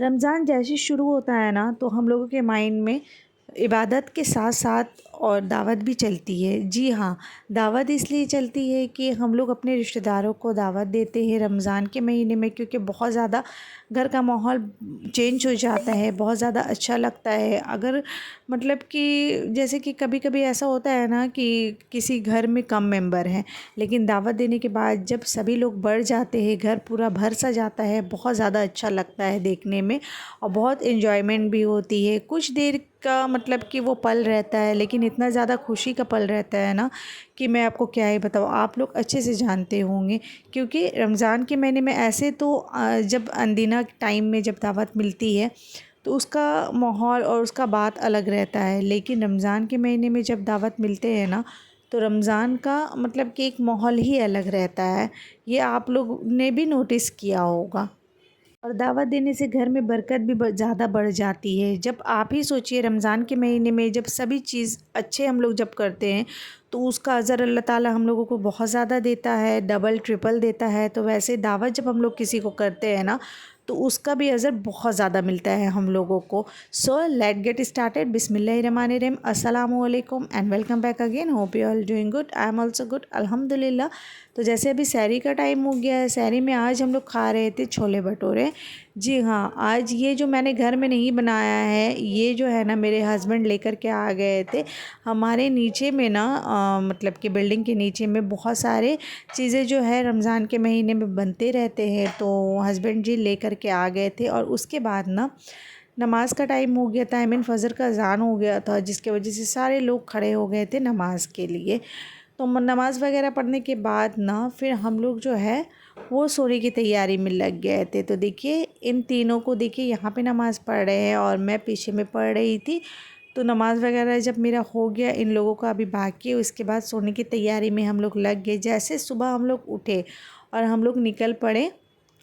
रमज़ान जैसे ही शुरू होता है ना तो हम लोगों के माइंड में इबादत के साथ साथ और दावत भी चलती है। जी हाँ, दावत इसलिए चलती है कि हम लोग अपने रिश्तेदारों को दावत देते हैं रमज़ान के महीने में, क्योंकि बहुत ज़्यादा घर का माहौल चेंज हो जाता है, बहुत ज़्यादा अच्छा लगता है। अगर मतलब कि जैसे कि कभी-कभी ऐसा होता है ना कि किसी घर में कम मेंबर हैं, लेकिन दावत देने के बाद जब सभी लोग बढ़ जाते हैं, घर पूरा भर सा जाता है, बहुत ज़्यादा अच्छा लगता है देखने में और बहुत एन्जॉयमेंट भी होती है। कुछ देर का मतलब कि वो पल रहता है, लेकिन इतना ज़्यादा खुशी का पल रहता है ना कि मैं आपको क्या ही बताऊँ, आप लोग अच्छे से जानते होंगे। क्योंकि रमज़ान के महीने में ऐसे तो जब अनदिना टाइम में जब दावत मिलती है तो उसका माहौल और उसका बात अलग रहता है, लेकिन रमज़ान के महीने में जब दावत मिलते हैं ना तो रमज़ान का मतलब कि एक माहौल ही अलग रहता है। ये आप लोग ने भी नोटिस किया होगा। और दावत देने से घर में बरकत भी ज़्यादा बढ़ जाती है। जब आप ही सोचिए रमज़ान के महीने में जब सभी चीज़ अच्छे हम लोग जब करते हैं तो उसका अज़र अल्लाह ताला हम लोगों को बहुत ज़्यादा देता है, डबल ट्रिपल देता है। तो वैसे दावत जब हम लोग किसी को करते हैं ना तो उसका भी अज़र बहुत ज़्यादा मिलता है हम लोगों को। So let get started. बिस्मिल्लाहिर्रहमानिर्रहीम। अस्सलामु अलैकुम and welcome back again. Hope you all doing good. I am also good अल्हम्दुलिल्लाह। तो जैसे अभी सहरी का टाइम हो गया है, सहरी में आज हम लोग खा रहे थे छोले भटूरे। जी हाँ, आज ये जो मैंने घर में नहीं बनाया है, ये जो है ना मेरे हस्बैंड लेकर के आ गए थे। हमारे नीचे में ना मतलब कि बिल्डिंग के नीचे में बहुत सारे चीज़ें जो है रमज़ान के महीने में बनते रहते हैं, तो हस्बैंड जी लेकर के आ गए थे। और उसके बाद ना नमाज़ का टाइम हो गया था, आई मीन फ़जर का अज़ान हो गया था, जिसकी वजह से सारे लोग खड़े हो गए थे नमाज़ के लिए। तो नमाज़ वगैरह पढ़ने के बाद ना फिर हम लोग जो है वो सोने की तैयारी में लग गए थे। तो देखिए इन तीनों को देखिए यहाँ पे नमाज़ पढ़ रहे हैं और मैं पीछे में पढ़ रही थी। तो नमाज़ वगैरह जब मेरा हो गया, इन लोगों का अभी बाकी है, उसके बाद सोने की तैयारी में हम लोग लग गए। जैसे सुबह हम लोग उठे और हम लोग निकल पड़े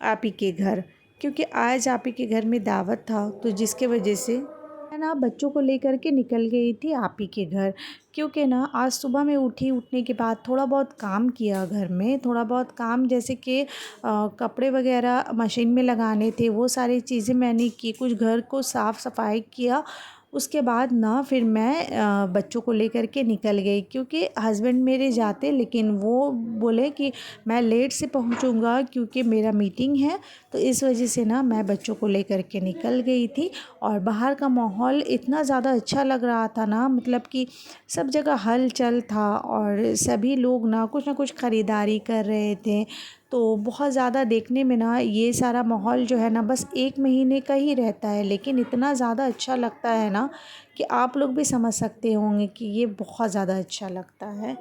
आप ही के घर, क्योंकि आज आप ही के घर में दावत था, तो जिसके वजह से मैं ना बच्चों को लेकर के निकल गई थी आप ही के घर। क्योंकि ना आज सुबह मैं उठी, उठने के बाद थोड़ा बहुत काम किया घर में, थोड़ा बहुत काम जैसे कि कपड़े वगैरह मशीन में लगाने थे, वो सारी चीज़ें मैंने की। कुछ घर को साफ़ सफाई किया। उसके बाद ना फिर मैं बच्चों को लेकर के निकल गई, क्योंकि हस्बैंड मेरे जाते, लेकिन वो बोले कि मैं लेट से पहुंचूंगा क्योंकि मेरा मीटिंग है। तो इस वजह से ना मैं बच्चों को लेकर के निकल गई थी। और बाहर का माहौल इतना ज़्यादा अच्छा लग रहा था ना, मतलब कि सब जगह हलचल था और सभी लोग ना कुछ ख़रीदारी कर रहे थे। तो बहुत ज़्यादा देखने में ना ये सारा माहौल जो है ना बस 1 महीने का ही रहता है, लेकिन इतना ज़्यादा अच्छा लगता है ना कि आप लोग भी समझ सकते होंगे कि ये बहुत ज़्यादा अच्छा लगता है।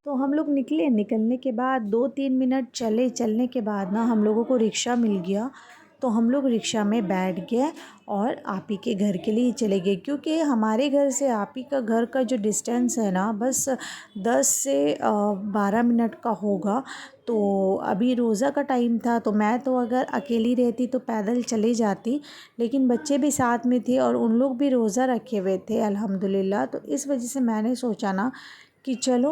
तो हम लोग निकले, निकलने के बाद 2-3 मिनट चले, चलने के बाद ना हम लोगों को रिक्शा मिल गया। तो हम लोग रिक्शा में बैठ गए और आप ही के घर के लिए चले गए, क्योंकि हमारे घर से आप ही का घर का जो डिस्टेंस है ना बस 10 से 12 मिनट का होगा। तो अभी रोज़ा का टाइम था, तो मैं तो अगर अकेली रहती तो पैदल चले जाती, लेकिन बच्चे भी साथ में थे और उन लोग भी रोज़ा रखे हुए थे अल्हम्दुलिल्लाह। तो इस वजह से मैंने सोचा ना कि चलो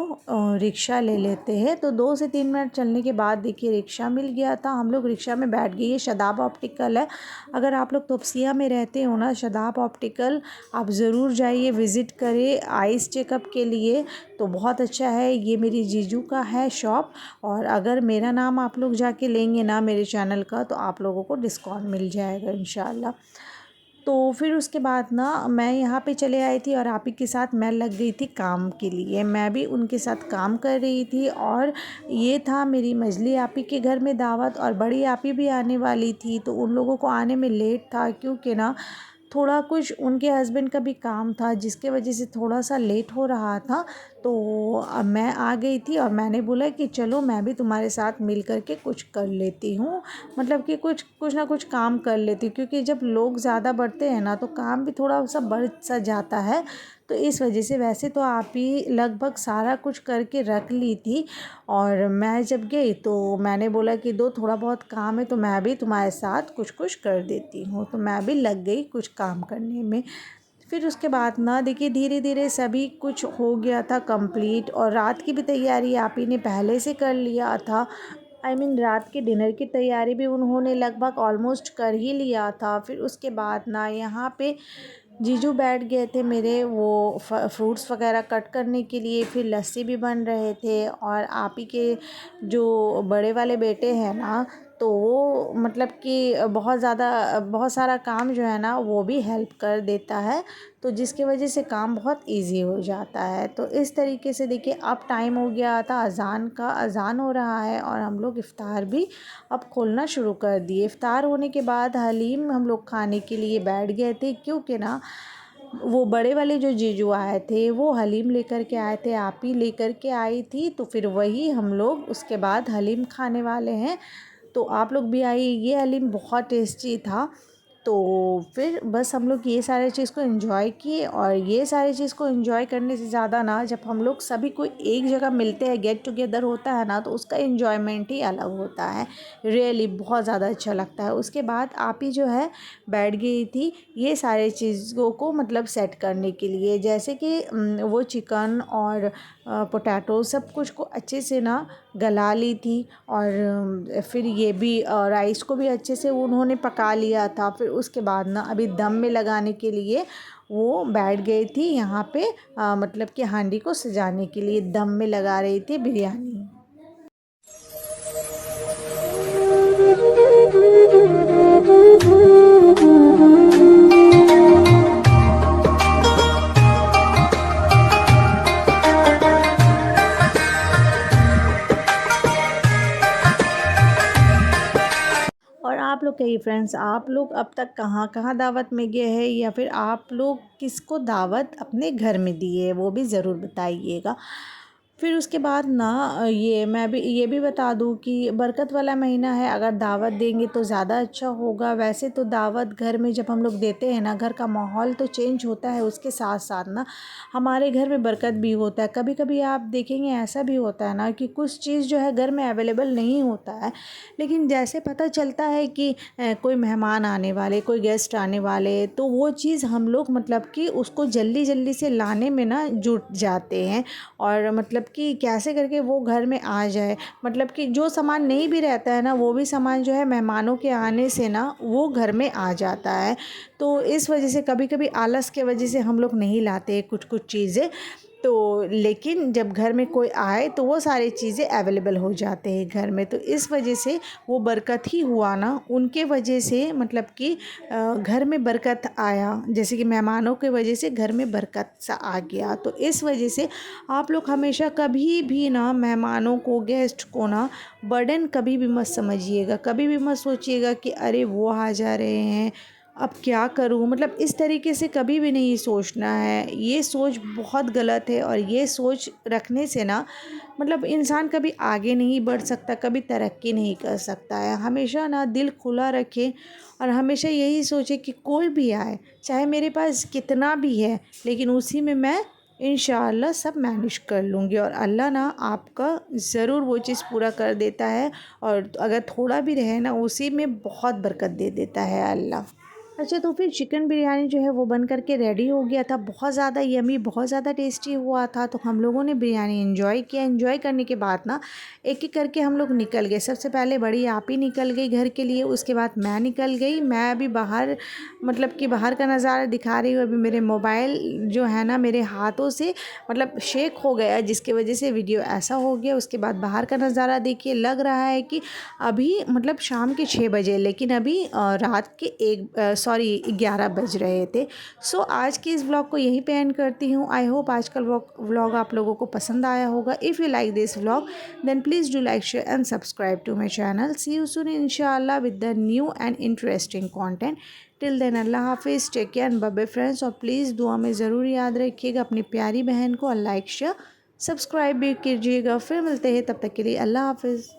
रिक्शा ले लेते हैं। तो 2 से 3 मिनट चलने के बाद देखिए रिक्शा मिल गया था, हम लोग रिक्शा में बैठ गए। ये शदाब ऑप्टिकल है, अगर आप लोग तोपसिया में रहते हो ना, शदाब ऑप्टिकल आप ज़रूर जाइए, विज़िट करें आइज़ चेकअप के लिए। तो बहुत अच्छा है, ये मेरी जीजू का है शॉप। और अगर मेरा नाम आप लोग जाके लेंगे ना मेरे चैनल का, तो आप लोगों को डिस्काउंट मिल जाएगा इंशाल्लाह। तो फिर उसके बाद ना मैं यहाँ पे चले आई थी और आप ही के साथ मैं लग गई थी काम के लिए। मैं भी उनके साथ काम कर रही थी और ये था मेरी मजली आप ही के घर में दावत, और बड़ी आप ही भी आने वाली थी। तो उन लोगों को आने में लेट था, क्योंकि ना थोड़ा कुछ उनके हस्बैंड का भी काम था, जिसके वजह से थोड़ा सा लेट हो रहा था। तो अब मैं आ गई थी और मैंने बोला कि चलो मैं भी तुम्हारे साथ मिल कर के कुछ कर लेती हूँ, मतलब कि कुछ ना कुछ काम कर लेती हूँ, क्योंकि जब लोग ज़्यादा बढ़ते हैं ना तो काम भी थोड़ा सा बढ़ सा जाता है। तो इस वजह से वैसे तो आप ही लगभग सारा कुछ करके रख ली थी, और मैं जब गई तो मैंने बोला कि दो थोड़ा बहुत काम है तो मैं भी तुम्हारे साथ कुछ कुछ कर देती हूँ। तो मैं भी लग गई कुछ काम करने में। फिर उसके बाद ना देखिए धीरे धीरे सभी कुछ हो गया था कंप्लीट, और रात की भी तैयारी आप ही ने पहले से कर लिया था। रात के डिनर की तैयारी भी उन्होंने लगभग ऑलमोस्ट कर ही लिया था। फिर उसके बाद ना यहाँ पे जीजू बैठ गए थे मेरे, वो फ्रूट्स वगैरह कट करने के लिए। फिर लस्सी भी बन रहे थे, और आप ही के जो बड़े वाले बेटे हैं ना, तो वो मतलब कि बहुत सारा काम जो है ना वो भी हेल्प कर देता है, तो जिसकी वजह से काम बहुत इजी हो जाता है। तो इस तरीके से देखिए अब टाइम हो गया था अज़ान का, अज़ान हो रहा है, और हम लोग इफ़्तार भी अब खोलना शुरू कर दिए। इफ़्तार होने के बाद हलीम हम लोग खाने के लिए बैठ गए थे, क्योंकि ना वो बड़े वाले जो जीजू आए थे वो हलीम लेकर के आए थे, आप ही लेकर के आई थी, तो फिर वही हम लोग उसके बाद हलीम खाने वाले हैं। तो आप लोग भी आइए, ये हलीम बहुत टेस्टी था। तो फिर बस हम लोग ये सारे चीज़ को एंजॉय किए, और ये सारी चीज़ को एंजॉय करने से ज़्यादा ना जब हम लोग सभी कोई एक जगह मिलते हैं, गेट टुगेदर होता है ना, तो उसका एंजॉयमेंट ही अलग होता है। रियली बहुत ज़्यादा अच्छा लगता है। उसके बाद आप ही जो है बैठ गई थी ये सारे चीज़ों को मतलब सेट करने के लिए, जैसे कि वो चिकन और पोटैटो सब कुछ को अच्छे से ना गला ली थी, और फिर ये भी राइस को भी अच्छे से उन्होंने पका लिया था। फिर उसके बाद ना अभी दम में लगाने के लिए वो बैठ गई थी यहाँ पे, मतलब कि हांडी को सजाने के लिए दम में लगा रही थी बिरयानी। और आप लोग कहिए फ्रेंड्स, आप लोग अब तक कहाँ कहाँ दावत में गए हैं, या फिर आप लोग किसको दावत अपने घर में दी है, वो भी ज़रूर बताइएगा। फिर उसके बाद ना ये भी बता दूँ कि बरकत वाला महीना है, अगर दावत देंगे तो ज़्यादा अच्छा होगा। वैसे तो दावत घर में जब हम लोग देते हैं ना, घर का माहौल तो चेंज होता है, उसके साथ साथ ना हमारे घर में बरकत भी होता है। कभी कभी आप देखेंगे ऐसा भी होता है ना कि कुछ चीज़ जो है घर में अवेलेबल नहीं होता है, लेकिन जैसे पता चलता है कि कोई मेहमान आने वाले, कोई गेस्ट आने वाले, तो वो चीज़ हम लोग मतलब कि उसको जल्दी जल्दी से लाने में ना जुट जाते हैं, और मतलब कि कैसे करके वो घर में आ जाए। मतलब कि जो सामान नहीं भी रहता है ना, वो भी सामान जो है मेहमानों के आने से ना वो घर में आ जाता है। तो इस वजह से कभी कभी आलस के वजह से हम लोग नहीं लाते कुछ कुछ चीज़ें, तो लेकिन जब घर में कोई आए तो वो सारी चीज़ें अवेलेबल हो जाते हैं घर में। तो इस वजह से वो बरकत ही हुआ ना, उनके वजह से मतलब कि घर में बरकत आया, जैसे कि मेहमानों के वजह से घर में बरकत सा आ गया। तो इस वजह से आप लोग हमेशा कभी भी ना मेहमानों को, गेस्ट को ना बर्डन कभी भी मत समझिएगा। कभी भी मत सोचिएगा कि अरे वो आ जा रहे हैं, अब क्या करूँ, मतलब इस तरीके से कभी भी नहीं सोचना है। ये सोच बहुत गलत है, और ये सोच रखने से ना मतलब इंसान कभी आगे नहीं बढ़ सकता, कभी तरक्की नहीं कर सकता है। हमेशा ना दिल खुला रखें, और हमेशा यही सोचे कि कोई भी आए, चाहे मेरे पास कितना भी है, लेकिन उसी में मैं इंशाअल्लाह सब मैनेज कर लूँगी, और अल्लाह ना आपका ज़रूर वो चीज़ पूरा कर देता है। और अगर थोड़ा भी रहे ना, उसी में बहुत बरकत दे देता है अल्लाह। अच्छा, तो फिर चिकन बिरयानी जो है वो बन कर के रेडी हो गया था, बहुत ज़्यादा यमी, बहुत ज़्यादा टेस्टी हुआ था। तो हम लोगों ने बिरयानी एंजॉय किया। एंजॉय करने के बाद ना एक एक करके हम लोग निकल गए। सबसे पहले बड़ी आप ही निकल गई घर के लिए, उसके बाद मैं निकल गई। मैं अभी बाहर मतलब कि बाहर का नज़ारा दिखा रही हूँ। अभी मेरे मोबाइल जो है ना मेरे हाथों से मतलब शेक हो गया, जिसकी वजह से वीडियो ऐसा हो गया। उसके बाद बाहर का नज़ारा देखिए, लग रहा है कि अभी मतलब शाम के 6 बजे, लेकिन अभी रात के 11 बज रहे थे। सो आज के इस व्लॉग को यहीं पे एंड करती हूँ। आई होप आज का व्लॉग आप लोगों को पसंद आया होगा। If you like this vlog then please do like, share and subscribe to my channel. See you soon इंशाल्लाह with the new and interesting content. Till then अल्लाह हाफिज़, take care and bye bye friends. और please दुआ में ज़रूर याद रखिएगा अपनी प्यारी बहन को, और लाइक शेयर सब्सक्राइब भी कीजिएगा। फिर मिलते हैं, तब तक के लिए अल्लाह हाफिज़।